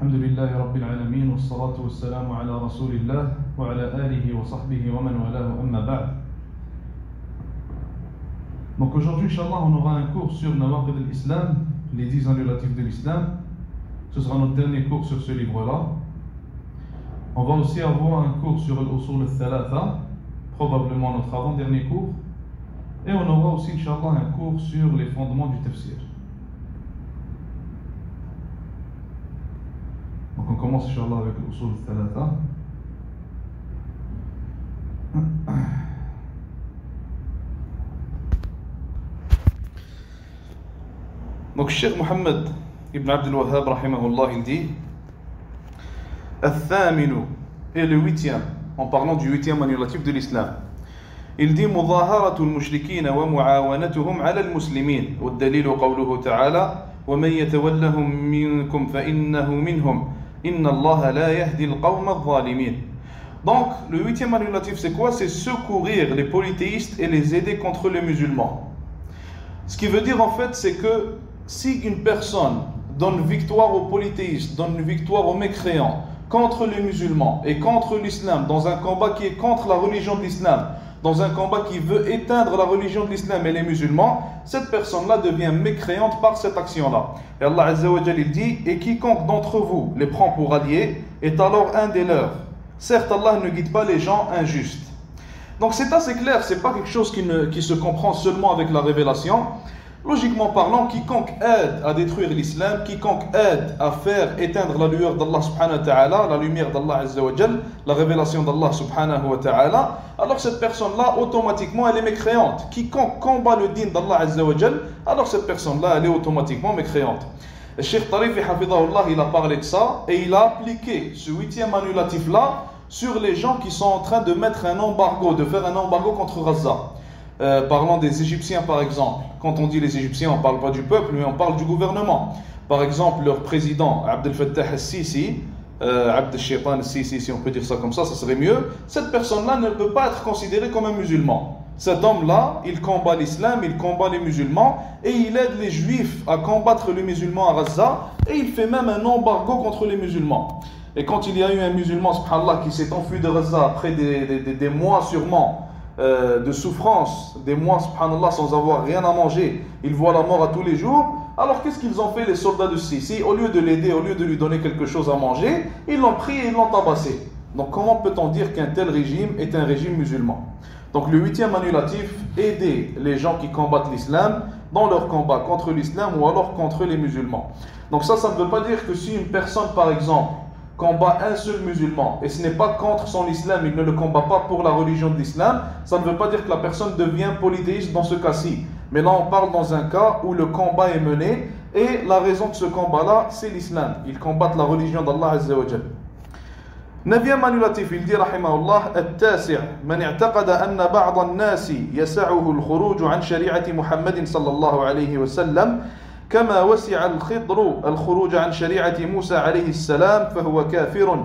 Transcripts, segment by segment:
الحمد لله رب العالمين والصلاة والسلام على رسول الله وعلى آله وصحبه ومن والاه أما بعد. Donc aujourd'hui, Inch'Allah, on aura un cours sur Nawaqid al-Islam, les 10 annulatifs de l'Islam. Ce sera notre dernier cours sur ce livre-là. On va aussi avoir un cours sur al-Usul al-Thalatha, probablement notre avant-dernier cours. Et on aura aussi, Inch'Allah, un cours sur les fondements du tafsir. Donc on commence, Inch'Allah, avec al-Usul al-Thalatha. Donc Cheikh Mohammed ibn Abdul Wahhab rahimahullah, il dit Al-Thaminu est le huitième, en parlant du huitième annulatif de l'islam. Il dit مظاهرة المشركين ومعاونتهم على المسلمين والدليل قوله تعالى ومن يتولهم منكم فإنه منهم إن الله لا يهدي القوم الظالمين. Donc le huitième annulatif c'est quoi? C'est secourir les polythéistes et les aider contre les musulmans. Ce qui veut dire en fait c'est que si une personne donne victoire aux polythéistes, donne une victoire aux mécréants, contre les musulmans et contre l'islam, dans un combat qui est contre la religion de l'islam, dans un combat qui veut éteindre la religion de l'islam et les musulmans, cette personne-là devient mécréante par cette action-là. Et Allah Azza wa Jal, il dit, et quiconque d'entre vous les prend pour alliés est alors un des leurs. Certes, Allah ne guide pas les gens injustes. Donc c'est assez clair, c'est pas quelque chose qui se comprend seulement avec la révélation. Logiquement parlant, quiconque aide à détruire l'islam, quiconque aide à faire éteindre la lueur d'Allah subhanahu wa ta'ala, la lumière d'Allah azza wa jal, la révélation d'Allah subhanahu wa ta'ala, alors cette personne-là, automatiquement, elle est mécréante. Quiconque combat le din d'Allah azza wa jal, alors cette personne-là, elle est automatiquement mécréante. Le Cheikh Tarifi hafidahullah, il a parlé de ça, et il a appliqué ce huitième annulatif-là sur les gens qui sont en train de mettre un embargo, de faire un embargo contre Gaza. Parlant des Égyptiens par exemple, quand on dit les Égyptiens, on ne parle pas du peuple, mais on parle du gouvernement. Par exemple, leur président, Abdel Fattah al-Sisi, Abdel Shaitan al-Sisi, si on peut dire ça comme ça serait mieux. Cette personne-là ne peut pas être considérée comme un musulman. Cet homme-là, il combat l'islam, il combat les musulmans, et il aide les juifs à combattre les musulmans à Gaza, et il fait même un embargo contre les musulmans. Et quand il y a eu un musulman, subhanallah, qui s'est enfui de Gaza après des mois sûrement, de souffrance, des mois subhanallah sans avoir rien à manger, ils voient la mort à tous les jours, alors qu'est-ce qu'ils ont fait les soldats de Sisi? Au lieu de l'aider, au lieu de lui donner quelque chose à manger, ils l'ont pris et ils l'ont tabassé. Donc comment peut-on dire qu'un tel régime est un régime musulman? Donc le huitième annulatif, aider les gens qui combattent l'islam dans leur combat contre l'islam ou alors contre les musulmans. Donc ça ne veut pas dire que si une personne par exemple combat un seul musulman et ce n'est pas contre son islam, il ne le combat pas pour la religion de l'islam, ça ne veut pas dire que la personne devient polythéiste dans ce cas-ci. Mais là on parle dans un cas où le combat est mené et la raison de ce combat-là c'est l'islam. Ils combattent la religion d'Allah Azza wa Jal. Neuvième annulatif, il dit rahimahullah التاسع من اعتقد أن بعض الناس يسعه الخروج عن شريعة محمد صلى الله عليه وسلم كما وسع الخضر الخروج عن شريعة موسى عليه السلام فهو كافر.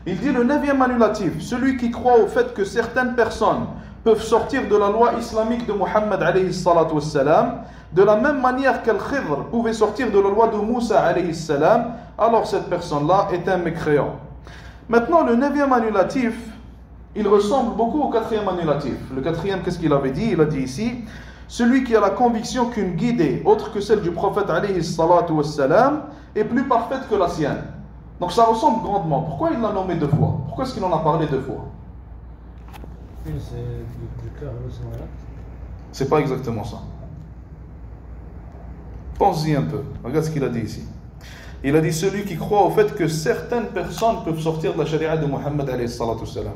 Il dit le neuvième annulatif, celui qui croit au fait que certaines personnes peuvent sortir de la loi islamique de Muhammad alayhi salatu wassalam, de la même manière qu'Al-Khidr pouvait sortir de la loi de Moussa alayhi salam, alors cette personne-là est un mécréant. Maintenant le neuvième annulatif, il ressemble beaucoup au quatrième annulatif. Le quatrième, qu'est-ce qu'il avait dit? Il a dit ici celui qui a la conviction qu'une guidée autre que celle du prophète alayhi salatu wassalam est plus parfaite que la sienne. Donc ça ressemble grandement. Pourquoi il l'a nommé deux fois? Pourquoi est-ce qu'il en a parlé deux fois? Une c'est du cœur, l'autre c'est dans l'acte. C'est pas exactement ça. Pense-y un peu. Regarde ce qu'il a dit ici. Il a dit celui qui croit au fait que certaines personnes peuvent sortir de la charia de Muhammad alayhi salatu wassalam.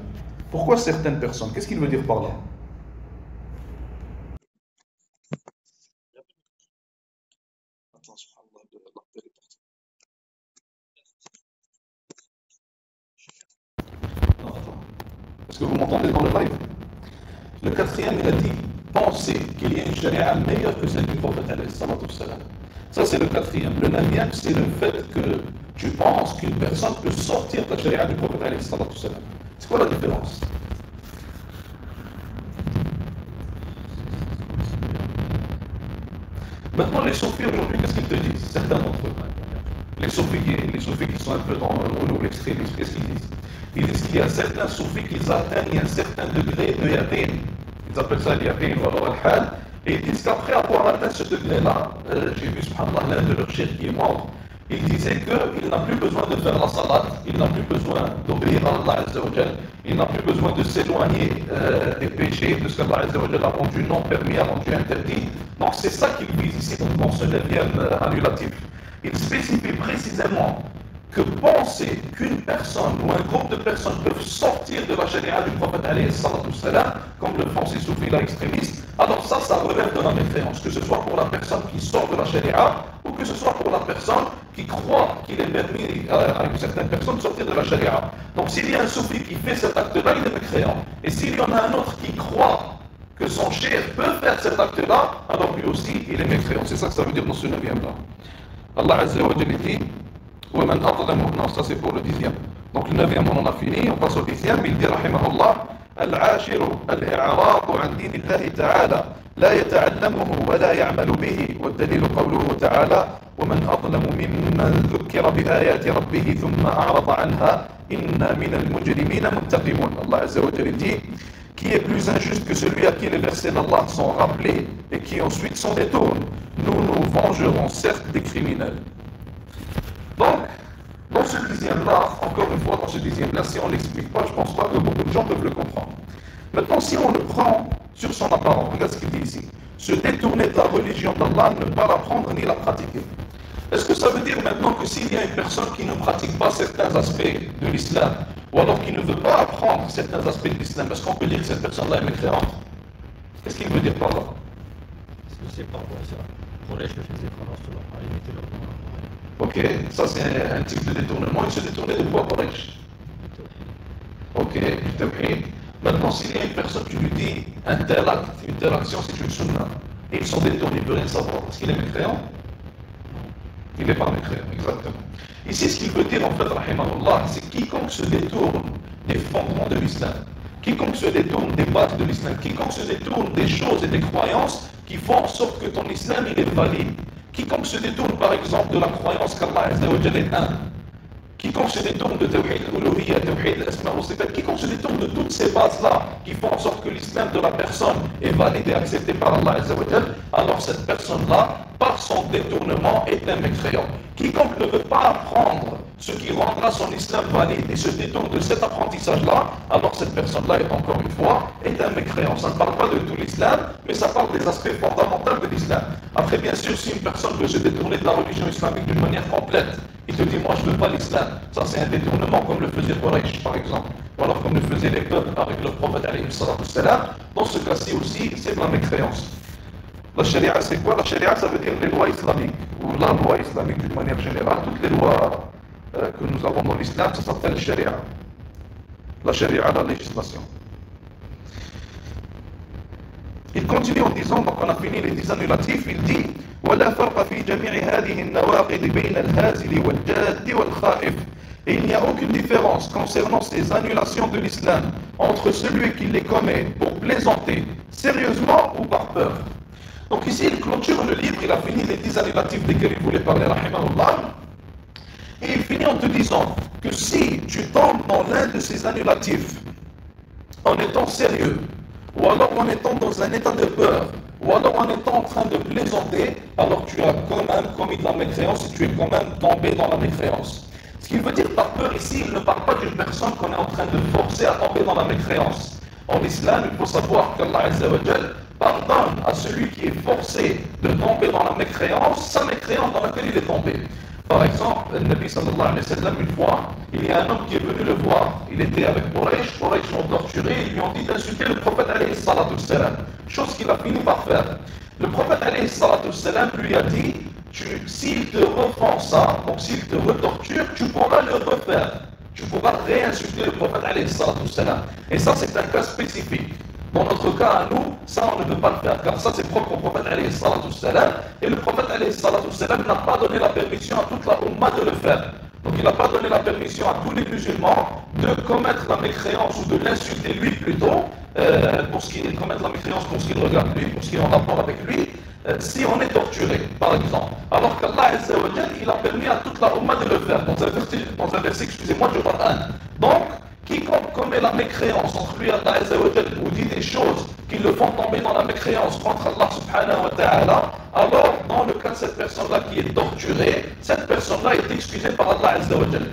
Pourquoi certaines personnes? Qu'est-ce qu'il veut dire par là? Est-ce que vous m'entendez dans le live? Le quatrième, il a dit penser qu'il y a une charia meilleure que celle du prophète alayhi salatu wassalam. Ça c'est le quatrième. Le neuvième, c'est le fait que tu penses qu'une personne peut sortir de la charia du prophète alayhi salatu wassalam. C'est quoi la différence? Maintenant les soufis aujourd'hui, qu'est-ce qu'ils te disent? Certains d'entre eux Les soufis qui sont un peu dans l'extrémisme, qu'est-ce qu'ils disent? Ils disent qu'il y a certains soufis qui atteignent un certain degré de yaqin. Ils appellent ça l'yaqin ou alors al-hal. Et ils disent qu'après avoir atteint ce degré-là, j'ai vu subhanallah l'un de leurs chefs qui est mort, il disait qu'il n'a plus besoin de faire la salat, il n'a plus besoin d'obéir à Allah Azza wa Jal, il n'a plus besoin de s'éloigner des péchés, de ce qu'Allah Azza wa Jal a rendu non permis, a rendu interdit. Donc c'est ça qu'il vise ici dans ce 9e annulatif. Il spécifie précisément que penser qu'une personne ou un groupe de personnes peuvent sortir de la charia du prophète alayhi salatu salam, comme le font ces soufis-là extrémistes, alors ça relève de la mécréance, que ce soit pour la personne qui sort de la charia ou que ce soit pour la personne qui croit qu'il est permis à une certaine personne de sortir de la charia. Donc s'il y a un soufi qui fait cet acte-là, il est mécréant. Et s'il y en a un autre qui croit que son chef peut faire cet acte-là, alors lui aussi, il est mécréant. C'est ça que ça veut dire dans ce 9e-là. Allah Azza wa Jalla dit ومن أظلم non, ça c'est pour le 10e. Donc le 9e on en a fini, on passe au 10e. Il dit رحمه الله العاشر الإعراض عن دين الله تعالى لا يتعلمه ولا يعمل به والدليل قوله تعالى ومن أظلم ممن ذكر بآيات ربه ثم أعرض عنها إنا من المجرمين منتقمون. Allah Azza wa Jalla dit qui est plus injuste que celui à qui les versets d'Allah sont rappelés et qui ensuite s'en détourne. Nous nous vengerons certes des criminels. Donc, dans ce 10e-là, encore une fois, dans ce 10e-là, si on ne l'explique pas, je ne pense pas que beaucoup de gens peuvent le comprendre. Maintenant, si on le prend sur son apparence, regarde ce qu'il dit ici. Se détourner de la religion d'Allah, ne pas l'apprendre ni la pratiquer. Est-ce que ça veut dire maintenant que s'il y a une personne qui ne pratique pas certains aspects de l'islam, ou alors qui ne veut pas apprendre certains aspects de l'islam, est-ce qu'on peut dire que cette personne-là est mécréante? Qu'est-ce qu'il veut dire par là? Est-ce que c'est par rapport à ça? Pour les chefs, les écrans sur leur pareil, mettez leur main. Ok, ça c'est un type de détournement. Il se détournait de quoi, Quraysh? Ok, du tawhid. Maintenant, s'il y a une personne qui lui dit un tel acte, une telle action, c'est une sunna, et ils sont détournés, il ne peut rien savoir. Est-ce qu'il est mécréant? Il n'est pas mécréant, exactement. Ici, ce qu'il veut dire en fait, rahimahullah, c'est quiconque se détourne des fondements de l'islam, quiconque se détourne des bases de l'islam, quiconque se détourne des choses et des croyances qui font en sorte que ton islam il est valide. Quiconque se détourne par exemple de la croyance qu'Allah Azza wa Jalla est un, quiconque se détourne de Tawhid al-Uluhiyya, Tawhid al-Asma wa Sifat, quiconque se détourne de toutes ces bases-là qui font en sorte que l'islam de la personne est valide et accepté par Allah Azza wa Jalla, alors cette personne-là, par son détournement, est un mécréant. Quiconque ne veut pas apprendre ce qui rendra son islam valide et se détourne de cet apprentissage-là, alors cette personne-là est encore une fois est un mécréant. Ça ne parle pas de tout l'islam, mais ça parle des aspects fondamentaux de l'islam. Après, bien sûr, si une personne veut se détourner de la religion islamique d'une manière complète, il te dit, moi je ne veux pas l'islam, ça c'est un détournement comme le faisait Quraysh par exemple, ou alors comme le faisaient les peuples avec le prophète alayhi salatu salam. Dans ce cas-ci aussi, c'est de la mécréance. La charia, c'est quoi? La charia, ça veut dire les lois islamiques, ou la loi islamique d'une manière générale. Toutes les lois que nous avons dans l'islam, ça s'appelle charia. La charia, la législation. Il continue en disant, donc on a fini les 10 annulatifs, il dit ولا فرق في جميع هذه النواقض بين الهازل والجاد والخائف. Et il n'y a aucune différence concernant ces annulations de l'islam entre celui qui les commet pour plaisanter sérieusement ou par peur. Donc ici, il clôture le livre, il a fini les 10 annulatifs desquels il voulait parler, rahimahullah. Et il finit en te disant que si tu tombes dans l'un de ces annulatifs en étant sérieux, ou alors en étant dans un état de peur, ou alors en étant en train de plaisanter, alors tu as quand même commis de la mécréance et tu es quand même tombé dans la mécréance. Ce qu'il veut dire par peur ici, il ne parle pas d'une personne qu'on est en train de forcer à tomber dans la mécréance. En islam, il faut savoir qu'Allah Azza wa Jal pardonne à celui qui est forcé de tomber dans la mécréance, sa mécréance dans laquelle il est tombé. Par exemple, le Nabi sallallahu alayhi wa sallam, une fois, il y a un homme qui est venu le voir. Il était avec Quraysh l'ont torturé, ils lui ont dit d'insulter le prophète alayhi salatu salam. Chose qu'il a fini par faire. Le prophète alayhi salatu salam lui a dit, s'il te refend ça, donc s'il te retorture, tu pourras le refaire. Tu pourras réinsulter le prophète alayhi salatu salam. Et ça, c'est un cas spécifique. Dans notre cas, à nous, ça, on ne peut pas le faire, car ça, c'est propre au prophète alayhi salatu salam. Et le prophète alayhi salatu salam n'a pas donné la permission à toute la Ummah de le faire. Donc, il n'a pas donné la permission à tous les musulmans de commettre la mécréance ou de l'insulter lui plutôt, pour ce qui est de commettre la mécréance pour ce qu'il regarde lui, pour ce qui est en rapport avec lui. si on est torturé, par exemple, alors qu'Allah Azza wa Jal, il a permis à toute la Ummah de le faire, dans un verset excusez-moi, du Coran. Donc, quiconque commet la mécréance entre lui et Allah Azza wa Jal, ou dit des choses qui le font tomber dans la mécréance contre Allah subhanahu wa ta'ala, alors dans le cas de cette personne-là qui est torturée, cette personne-là est excusée par Allah Azza wa Jal.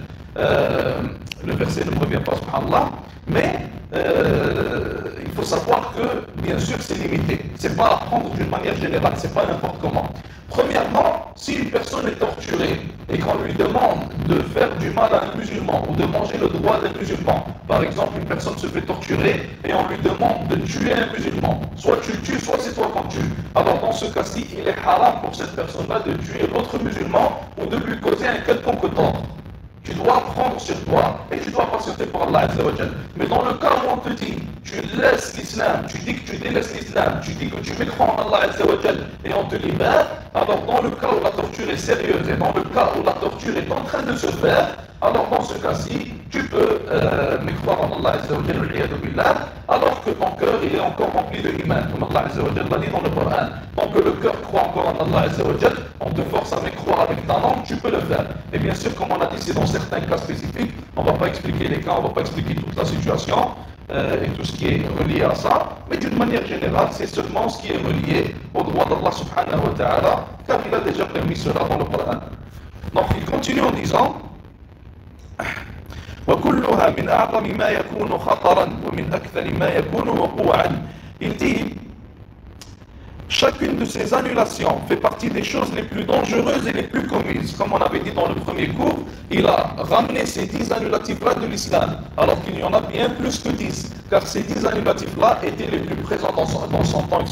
Le verset ne me revient pas, subhanallah, mais il faut savoir que, bien sûr, c'est limité. C'est pas à prendre d'une manière générale, c'est pas n'importe comment. Premièrement, si une personne est torturée et qu'on lui demande de faire du mal à un musulman ou de manger le droit d'un musulman, par exemple, une personne se fait torturer et on lui demande de tuer un musulman, soit tu le tues, soit c'est toi qu'on tue. Alors dans ce cas-ci, il est haram pour cette personne-là de tuer l'autre musulman ou de lui causer un quelconque tort. Tu dois prendre sur toi et tu dois patienter pour Allah Azza wa Jal. Mais dans le cas où on te dit, tu laisses l'islam, tu dis que tu délaisses l'islam, tu dis que tu mets le en Allah Azza wa Jal et on te libère, alors dans le cas où la torture est sérieuse et dans le cas où la torture est en train de se faire, alors dans ce cas-ci, tu peux croire en Allah Azza wa Jal, alors que ton cœur il est encore rempli de l'iman, comme Allah Azza wa Jal l'a dit dans le Coran. Tant que le cœur croit encore en Allah Azza wa Jal, on te force à mécroire avec ta langue, tu peux le faire. Et bien sûr, comme on a dit, c'est dans certains cas spécifiques, on ne va pas expliquer les cas, on ne va pas expliquer toute la situation et tout ce qui est relié à ça, mais d'une manière générale, c'est seulement ce qui est relié au droit d'Allah subhanahu wa ta'ala, car il a déjà permis cela dans le Coran. Donc il continue en disant وكلها من أعظم ما يكون خطرا ومن أكثر ما يكون وقوعا. Il dit chacune de ces annulations fait partie des choses les plus dangereuses et les plus commises. Comme on avait dit dans le premier cours, il a ramené ces 10 annulatifs-là de l'islam, alors qu'il y en a bien plus que 10, car ces 10 annulatifs-là étaient les plus présents dans son temps,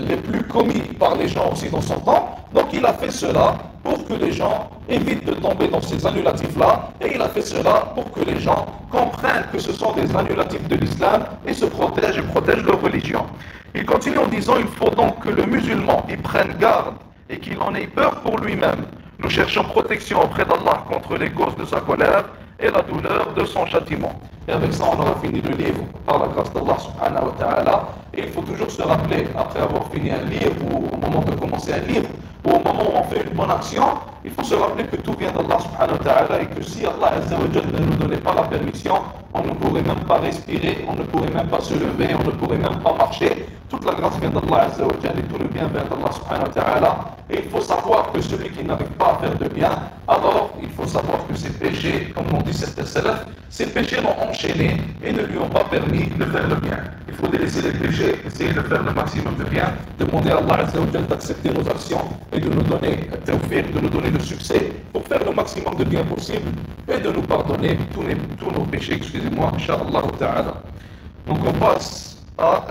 les plus commis par les gens aussi dans son temps. Donc il a fait cela pour que les gens évitent de tomber dans ces annulatifs-là, et il a fait cela pour que les gens comprennent que ce sont des annulatifs de l'islam et se protègent et protègent leur religion. Il continue en disant, il faut donc que le musulman y prenne garde et qu'il en ait peur pour lui-même. Nous cherchons protection auprès d'Allah contre les causes de sa colère et la douleur de son châtiment. Et avec ça, on aura fini le livre par la grâce d'Allah subhanahu wa ta'ala. Et il faut toujours se rappeler, après avoir fini un livre, ou au moment de commencer un livre, ou au moment où on fait une bonne action, il faut se rappeler que tout vient d'Allah subhanahu wa ta'ala et que si Allah azza wa jalla ne nous donnait pas la permission, on ne pourrait même pas respirer, on ne pourrait même pas se lever, on ne pourrait même pas marcher. Toute la grâce vient d'Allah azza wa jalla et tout le bien vient d'Allah subhanahu wa ta'ala. Et il faut savoir que celui qui n'arrive pas à faire de bien, alors il faut savoir que ses péchés, comme l'ont dit certains salafs, ses péchés l'ont enchaîné et ne lui ont pas permis de faire le bien. Il faut délaisser les péchés, essayer de faire le maximum de bien, demander à Allah azza wa jalla d'accepter nos actions et de nous donner de nous donner le succès pour faire le maximum de bien possible et de nous pardonner tous nos péchés, excusez-moi, Inch'Allah ta'ala. Donc on passe à